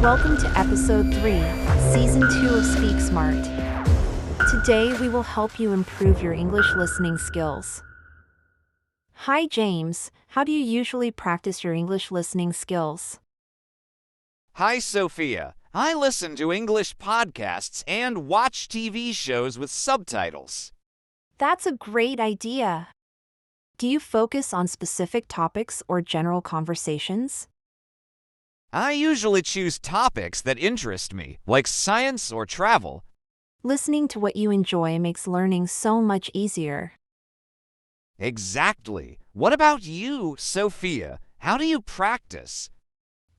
Welcome to Episode 3, Season 2 of Speak Smart. Today we will help you improve your English listening skills. Hi James, how do you usually practice your English listening skills? Hi, Sophia. I listen to English podcasts and watch TV shows with subtitles. That's a great idea. Do you focus on specific topics or general conversations? I usually choose topics that interest me, like science or travel. Listening to what you enjoy makes learning so much easier. Exactly. What about you, Sophia? How do you practice?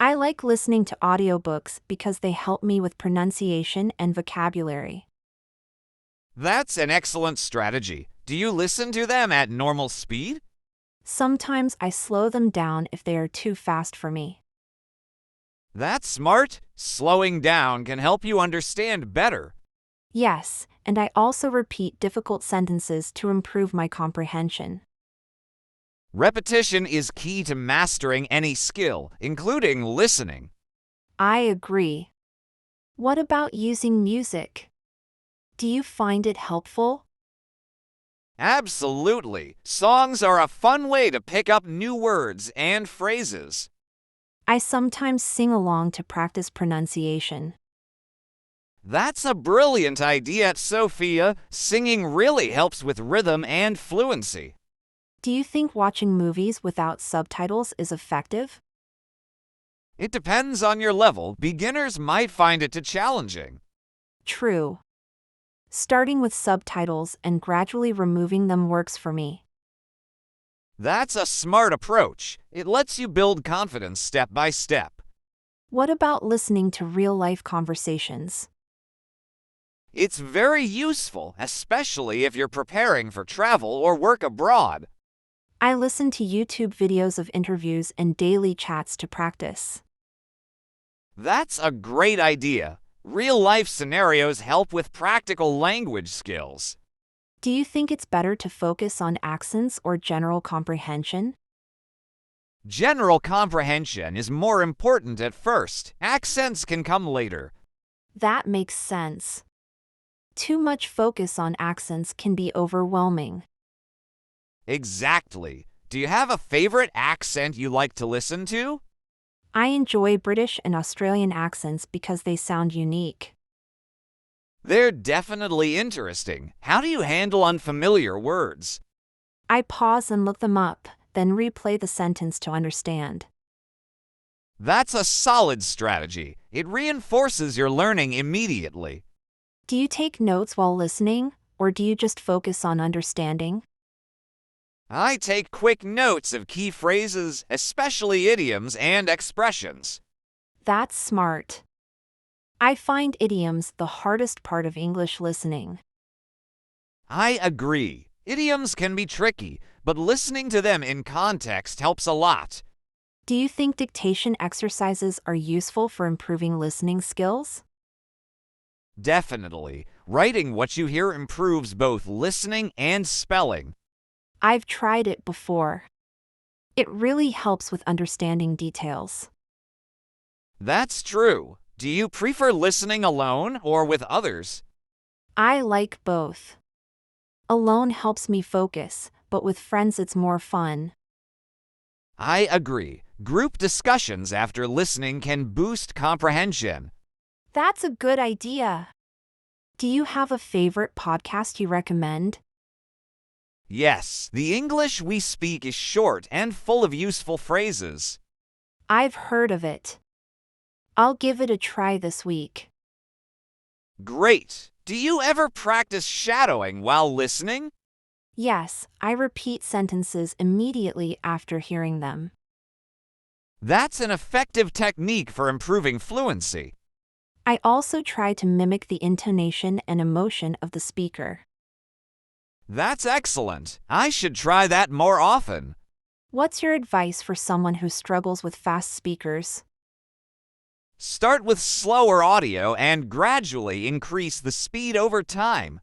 I like listening to audiobooks because they help me with pronunciation and vocabulary. That's an excellent strategy. Do you listen to them at normal speed? Sometimes I slow them down if they are too fast for me. That's smart. Slowing down can help you understand better. Yes, and I also repeat difficult sentences to improve my comprehension. Repetition is key to mastering any skill, including listening. I agree. What about using music? Do you find it helpful? Absolutely. Songs are a fun way to pick up new words and phrases. I sometimes sing along to practice pronunciation. That's a brilliant idea, Sophia. Singing really helps with rhythm and fluency. Do you think watching movies without subtitles is effective? It depends on your level. Beginners might find it too challenging. True. Starting with subtitles and gradually removing them works for me. That's a smart approach. It lets you build confidence step by step. What about listening to real-life conversations? It's very useful, especially if you're preparing for travel or work abroad. I listen to YouTube videos of interviews and daily chats to practice. That's a great idea. Real-life scenarios help with practical language skills. Do you think it's better to focus on accents or general comprehension? General comprehension is more important at first. Accents can come later. That makes sense. Too much focus on accents can be overwhelming. Exactly. Do you have a favorite accent you like to listen to? I enjoy British and Australian accents because they sound unique. They're definitely interesting. How do you handle unfamiliar words? I pause and look them up, then replay the sentence to understand. That's a solid strategy. It reinforces your learning immediately. Do you take notes while listening, or do you just focus on understanding? I take quick notes of key phrases, especially idioms and expressions. That's smart. I find idioms the hardest part of English listening. I agree. Idioms can be tricky, but listening to them in context helps a lot. Do you think dictation exercises are useful for improving listening skills? Definitely. Writing what you hear improves both listening and spelling. I've tried it before. It really helps with understanding details. That's true. Do you prefer listening alone or with others? I like both. Alone helps me focus, but with friends it's more fun. I agree. Group discussions after listening can boost comprehension. That's a good idea. Do you have a favorite podcast you recommend? Yes, the English we speak is short and full of useful phrases. I've heard of it. I'll give it a try this week. Great! Do you ever practice shadowing while listening? Yes, I repeat sentences immediately after hearing them. That's an effective technique for improving fluency. I also try to mimic the intonation and emotion of the speaker. That's excellent. I should try that more often. What's your advice for someone who struggles with fast speakers? Start with slower audio and gradually increase the speed over time.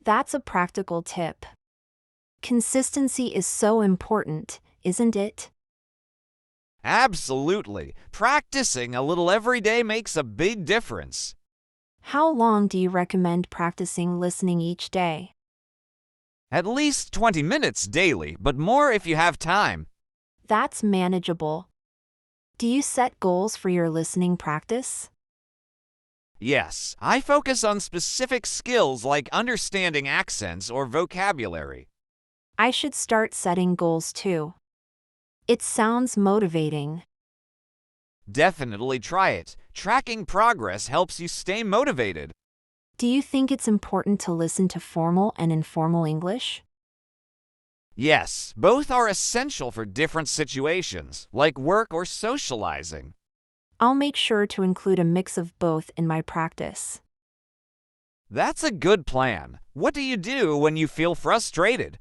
That's a practical tip. Consistency is so important, isn't it? Absolutely. Practicing a little every day makes a big difference. How long do you recommend practicing listening each day? At least 20 minutes daily, but more if you have time. That's manageable. Do you set goals for your listening practice? Yes, I focus on specific skills like understanding accents or vocabulary. I should start setting goals too. It sounds motivating. Definitely try it. Tracking progress helps you stay motivated. Do you think it's important to listen to formal and informal English? Yes, both are essential for different situations, like work or socializing. I'll make sure to include a mix of both in my practice. That's a good plan. What do you do when you feel frustrated?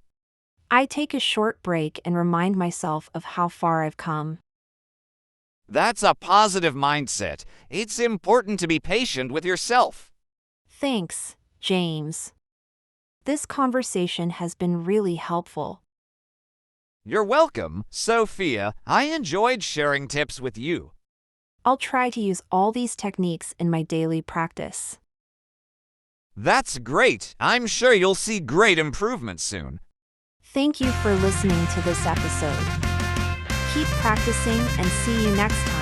I take a short break and remind myself of how far I've come. That's a positive mindset. It's important to be patient with yourself. Thanks, James. This conversation has been really helpful. You're welcome, Sophia. I enjoyed sharing tips with you. I'll try to use all these techniques in my daily practice. That's great. I'm sure you'll see great improvement soon. Thank you for listening to this episode. Keep practicing and see you next time.